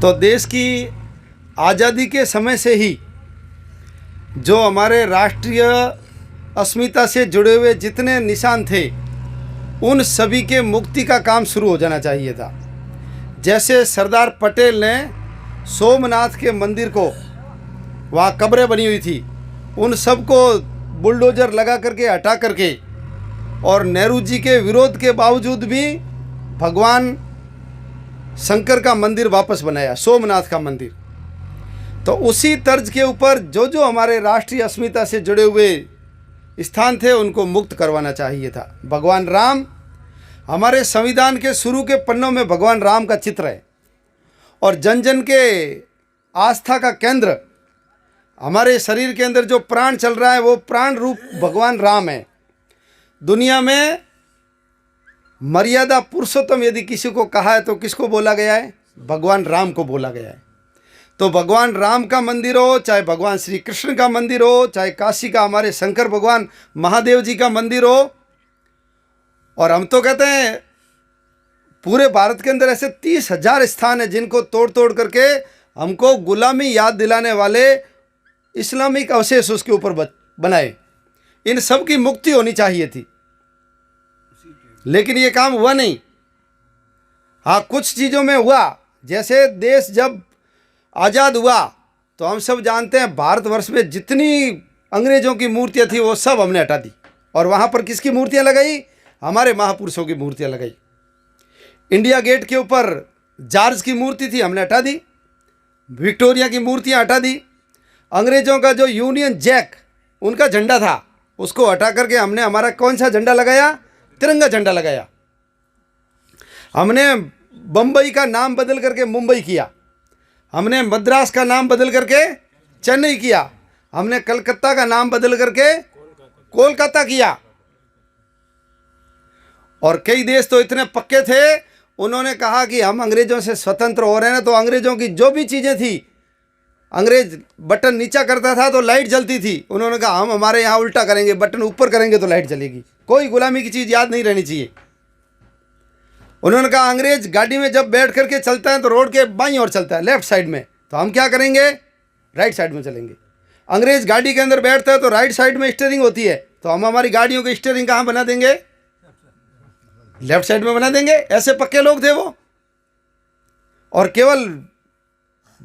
तो देश की आज़ादी के समय से ही जो हमारे राष्ट्रीय अस्मिता से जुड़े हुए जितने निशान थे उन सभी के मुक्ति का काम शुरू हो जाना चाहिए था। जैसे सरदार पटेल ने सोमनाथ के मंदिर को, वहाँ कब्रें बनी हुई थी, उन सब को बुलडोज़र लगा करके हटा करके, और नेहरू जी के विरोध के बावजूद भी भगवान शंकर का मंदिर वापस बनाया, सोमनाथ का मंदिर। तो उसी तर्ज के ऊपर जो जो हमारे राष्ट्रीय अस्मिता से जुड़े हुए स्थान थे उनको मुक्त करवाना चाहिए था। भगवान राम, हमारे संविधान के शुरू के पन्नों में भगवान राम का चित्र है, और जन जन के आस्था का केंद्र, हमारे शरीर के अंदर जो प्राण चल रहा है वो प्राण रूप भगवान राम है। दुनिया में मर्यादा पुरुषोत्तम यदि किसी को कहा है तो किसको बोला गया है? भगवान राम को बोला गया है। तो भगवान राम का मंदिर हो, चाहे भगवान श्री कृष्ण का मंदिर हो, चाहे काशी का हमारे शंकर भगवान महादेव जी का मंदिर हो, और हम तो कहते हैं पूरे भारत के अंदर ऐसे 30,000 स्थान हैं जिनको तोड़ तोड़ करके हमको गुलामी याद दिलाने वाले इस्लामिक अवशेष उसके ऊपर बनाए। इन सब की मुक्ति होनी चाहिए थी, लेकिन ये काम हुआ नहीं। हाँ, कुछ चीज़ों में हुआ। जैसे देश जब आज़ाद हुआ तो हम सब जानते हैं भारतवर्ष में जितनी अंग्रेज़ों की मूर्तियाँ थी वो सब हमने हटा दी, और वहाँ पर किसकी मूर्तियाँ लगाई? हमारे महापुरुषों की मूर्तियाँ लगाई। इंडिया गेट के ऊपर जॉर्ज की मूर्ति थी, हमने हटा दी। विक्टोरिया की मूर्तियाँ हटा दी। अंग्रेज़ों का जो यूनियन जैक उनका झंडा था उसको हटा करके हमने हमारा कौन सा झंडा लगाया? तिरंगा झंडा लगाया। हमने बम्बई का नाम बदल करके मुंबई किया। हमने मद्रास का नाम बदल करके चेन्नई किया। हमने कलकत्ता का नाम बदल करके कोलकाता किया। और कई देश तो इतने पक्के थे, उन्होंने कहा कि हम अंग्रेज़ों से स्वतंत्र हो रहे हैं, तो अंग्रेज़ों की जो भी चीज़ें थी, अंग्रेज बटन नीचा करता था तो लाइट जलती थी, उन्होंने कहा हम हमारे यहाँ उल्टा करेंगे, बटन ऊपर करेंगे तो लाइट जलेगी। कोई गुलामी की चीज़ याद नहीं रहनी चाहिए। उन्होंने कहा अंग्रेज गाड़ी में जब बैठ करके चलता है तो रोड के बाईं ओर चलता है, लेफ्ट साइड में, तो हम क्या करेंगे? राइट साइड में चलेंगे। अंग्रेज गाड़ी के अंदर बैठता है तो राइट साइड में स्टीयरिंग होती है, तो हम हमारी गाड़ियों की स्टीयरिंग कहाँ बना देंगे? लेफ्ट साइड में बना देंगे। ऐसे पक्के लोग थे वो। और केवल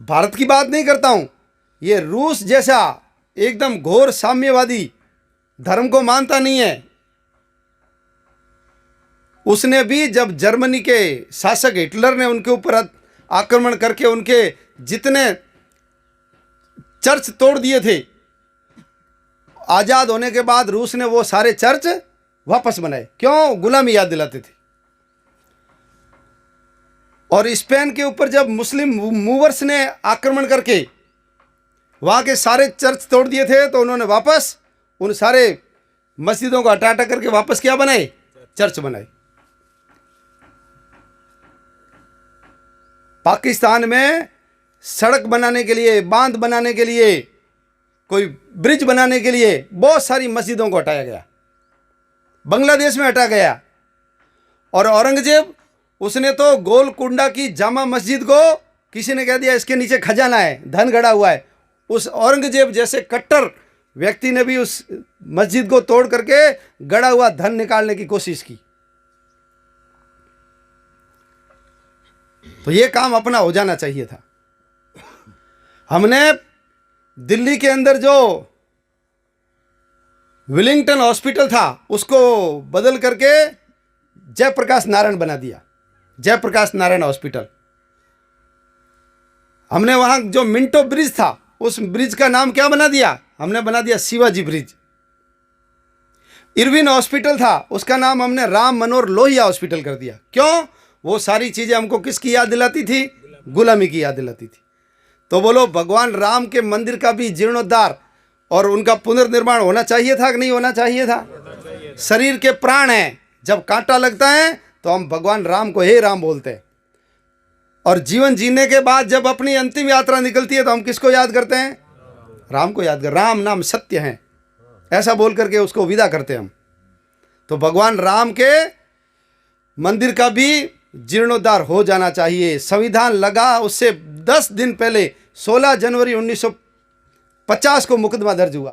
भारत की बात नहीं करता हूं, ये रूस जैसा एकदम घोर साम्यवादी, धर्म को मानता नहीं है, उसने भी जब जर्मनी के शासक हिटलर ने उनके ऊपर आक्रमण करके उनके जितने चर्च तोड़ दिए थे, आज़ाद होने के बाद रूस ने वो सारे चर्च वापस बनाए। क्यों? गुलामी याद दिलाते थे। और स्पेन के ऊपर जब मुस्लिम मूवर्स ने आक्रमण करके वहाँ के सारे चर्च तोड़ दिए थे, तो उन्होंने वापस उन सारे मस्जिदों को हटा करके वापस क्या बनाए? चर्च बनाए। पाकिस्तान में सड़क बनाने के लिए, बांध बनाने के लिए, कोई ब्रिज बनाने के लिए बहुत सारी मस्जिदों को हटाया गया। बांग्लादेश में हटा गया। और औरंगजेब, उसने तो गोलकुंडा की जामा मस्जिद को किसी ने कह दिया इसके नीचे खजाना है, धन गड़ा हुआ है। उस औरंगजेब जैसे कट्टर व्यक्ति ने भी उस मस्जिद को तोड़ करके गड़ा हुआ धन निकालने की कोशिश की। तो ये काम अपना हो जाना चाहिए था। हमने दिल्ली के अंदर जो विलिंगटन हॉस्पिटल था उसको बदल करके जयप्रकाश नारायण बना दिया, जयप्रकाश नारायण हॉस्पिटल। हमने वहाँ जो मिंटो ब्रिज था उस ब्रिज का नाम क्या बना दिया? हमने बना दिया शिवाजी ब्रिज। इरविन हॉस्पिटल था, उसका नाम हमने राम मनोहर लोहिया हॉस्पिटल कर दिया। क्यों? वो सारी चीज़ें हमको किसकी याद दिलाती थी? गुलामी की याद दिलाती थी। तो बोलो, भगवान राम के मंदिर का भी जीर्णोद्धार और उनका पुनर्निर्माण होना चाहिए था कि नहीं होना चाहिए था? शरीर के प्राण हैं, जब कांटा लगता है तो हम भगवान राम को हे राम बोलते हैं। और जीवन जीने के बाद जब अपनी अंतिम यात्रा निकलती है तो हम किसको याद करते हैं? राम को याद कर। राम नाम सत्य है, ऐसा बोल करके उसको विदा करते हैं हम। तो भगवान राम के मंदिर का भी जीर्णोद्धार हो जाना चाहिए। संविधान लगा, उससे 10 दिन पहले 16 जनवरी 1950 को मुकदमा दर्ज हुआ।